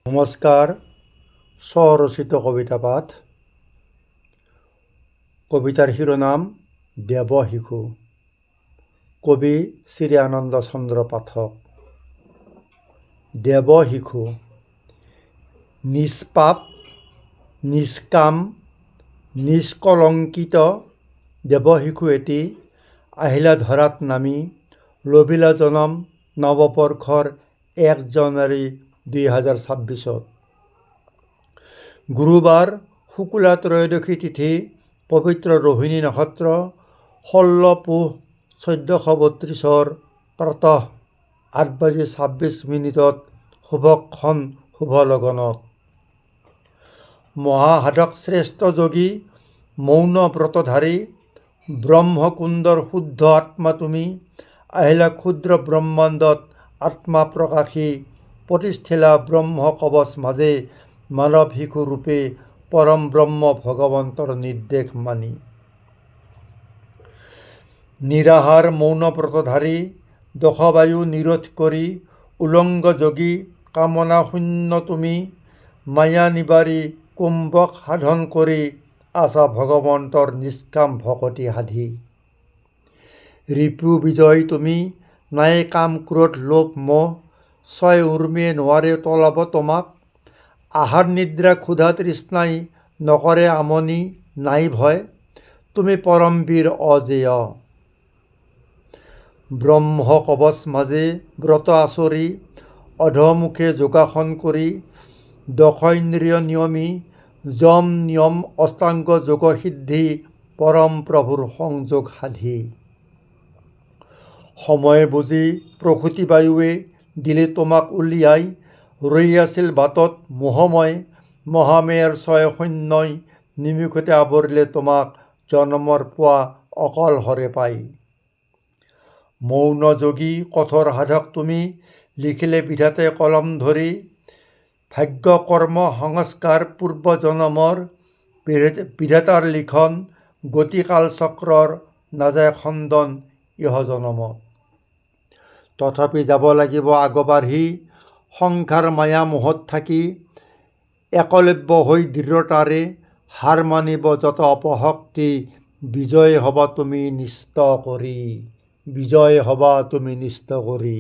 নমস্কাৰ। স্বৰচিত কবিতা পাঠ। কবিতাৰ শিৰোনাম দেৱ শিশু। কবি শ্ৰী আনন্দ চন্দ্ৰ পাঠক। দেৱ শিশু নিষ্পাপ, নিষ্কাম, নিষ্কলংকিত দেৱ শিশু এটি আহিলা ধৰাত নামি, লভিলা জনম নৱবৰ্ষৰ 1 জানুৱাৰী 2026। গুৰুবাৰ শুক্লা ত্ৰয়োদশী তিথি, পবিত্ৰ ৰোহিণী নক্ষত্ৰ, 16 পুহ 1432 প্ৰাতঃ 8:26 শুভক্ষণ শুভ লগনত। মহাসাধক শ্ৰেষ্ঠ যোগী, মৌন ব্ৰতধাৰী, ব্ৰহ্মকুণ্ডৰ শুদ্ধ আত্মা তুমি, আহিলা ক্ষুদ্ৰ ব্ৰহ্মাণ্ডত আত্মা প্ৰকাশী, প্ৰতিষ্ঠিলা ব্ৰহ্ম কবচ মাজে, মানৱ শিশু ৰূপে পৰম ব্ৰহ্ম ভগৱন্তৰ নিৰ্দেশ মানি। নিৰাহাৰ মৌন ব্ৰতধাৰী, দশবায়ু নিৰোধ কৰি, উলংগ যোগী কামনা শূন্য তুমি, মায়া নিবাৰী কুম্ভক সাধন কৰি, আছা ভগৱন্তৰ নিষ্কাম ভকতি সাধি। ৰিপু বিজয় তুমি, নাই কাম ক্ৰোধ লোভ মোহ, ছয় উৰ্মিয়ে নোৱাৰে তলাব তোমাক, আহাৰ নিদ্ৰা ক্ষুধা তৃষ্ণাই নকৰে আমনি, নাই ভয় তুমি পৰমবীৰ অজেয়। ব্ৰহ্ম কবচ মাজে ব্ৰত আচৰি, অধমুখে যোগাসন কৰি, দশইন্দ্ৰিয় নিয়মী, যম নিয়ম অষ্টাংগ যোগ সিদ্ধি, পৰম প্ৰভুৰ সংযোগ সাধি। সময় বুজি প্ৰসূতি বায়ুৱে দিলে তোমাক উলিয়াই, ৰৈ আছিল বাটত মোহময়, মহামেৰ ছয় সৈন্যই নিমিষতে আৱৰিলে তোমাক, জনমৰ পোৱা অকলহৰে পাই। মৌন যোগী কঠোৰ সাধক তুমি, লিখিলে বিধাতে কলম ধৰি, ভাগ্য কৰ্ম সংস্কাৰ পূৰ্ব জনমৰ, বিধাতাৰ লিখন গতিকাল চক্ৰৰ, নাযায় খণ্ডন ইহ জনমত। তথাপি যাব লাগিব আগবাঢ়ি, সংসাৰ মায়া মোহত থাকি, একলব্য হৈ দৃঢ়তাৰে, হাৰ মানিব যত অপশক্তি, বিজয় হবা তুমি নিষ্ট কৰি, বিজয় হবা তুমি নিষ্ট কৰি।